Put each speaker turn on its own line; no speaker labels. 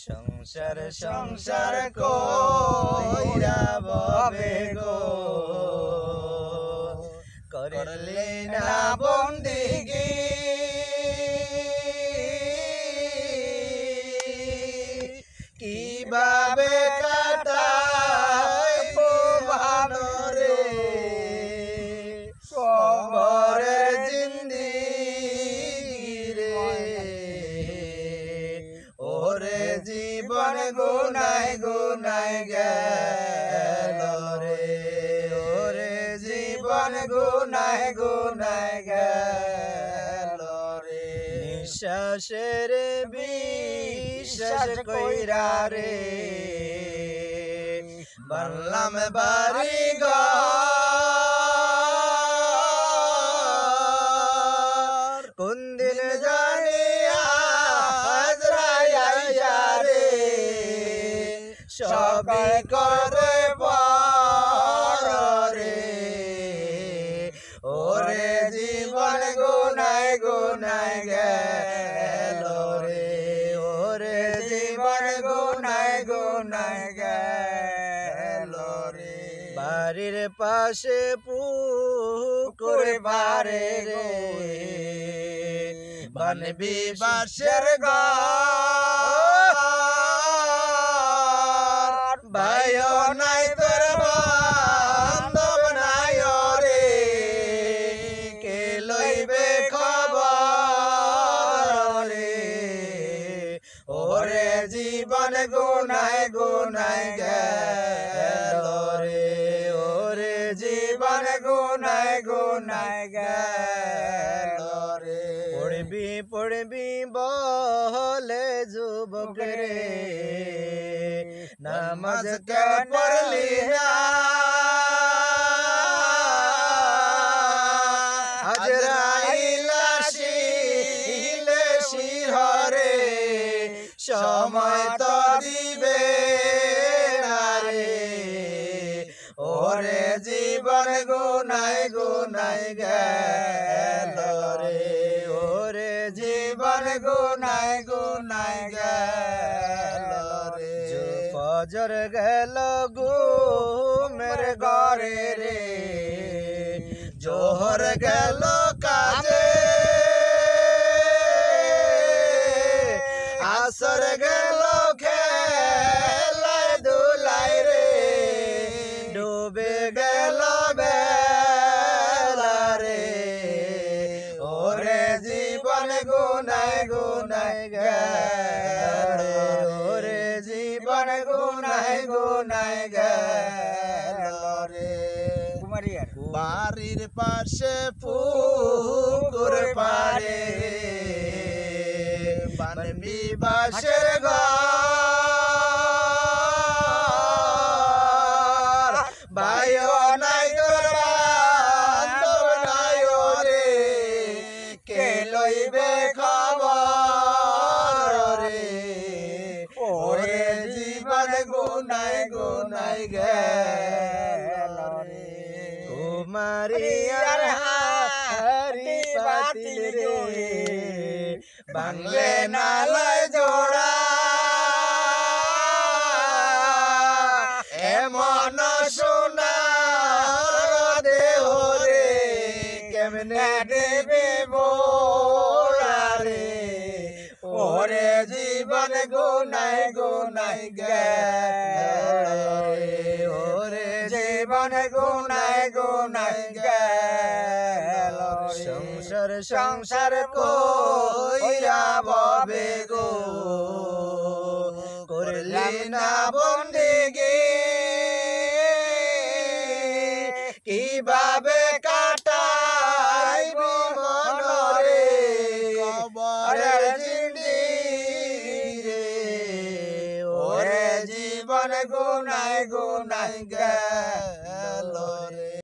সংসার সংসার কইরা ববে গো করলে না বন্দিগি কিভাবে কাটাই ভানরে কবরের জিন্দেগি রে ওরে জীবন গুনায় গুনায় গেল রে ওরে জীবন গুনায় গুনায় গেল রে নিঃশ্বাসের বিশ্বাস কইরা রে বানলাম বাড়ি ঘর কোন দিন জানি আজরাইয়া রে সবই করে পর রে ওরে জীবন গুনায় গুনায় গেল রে ওরে জীবন গুনায় গুনায় গেল রে বাড়ির পাশে পুকুর পারে রে বানবি বাঁশের ঘর ভাইও নাই তোর বান্ধব নাই রে কে লইবে খবর রে ওরে জীবন গুনায় গুনায় গেল রে ওরে জীবন গুনায় গুনায় গেল রে পড়বি পড়বি বলে যুবক রে নামাজ কেন পড়লি না আজরাইল আসিলে শিহরে সময় তো দিবে না রে ওরে জীবন গুনায় গুনায় গেল রে ওরে জীবন গুনায় গুনায় গেল রে ফজর গেল ঘুমের ঘরে রে জোহর গেল কাজে আসর গেল খেলায় ধুলাই রে ডুবে গেল বেলা রে ওরে জীবন গুনায় গুনায় গেল ওরে জীবন গুনায় গুনায় গেল রে বাড়ির পাশে পুকুর পারে বানবি বাঁশের ঘর ভাইও নাই তোর বান্ধব নাই রে কে লইবে খবর রে ওরে জীবন গুনায় গুনায় গেল রে কুমারিয়ার হারি বাতিল রে বাংলে নালয় জোড়া এমন সোনার দেহ রে কেমনে দেবে বোরা রে ওরে জীবন গুনায় গুনায় গেল রে ওরে জীবন গুনায় গুনায় গেল সংসার সংসার কইরা ববে গো করলি না বন্দিগি কিভাবে কাটাইবি মনরে কবরের জিন্দেগি রে ওরে জীবন গুনায় গুনায়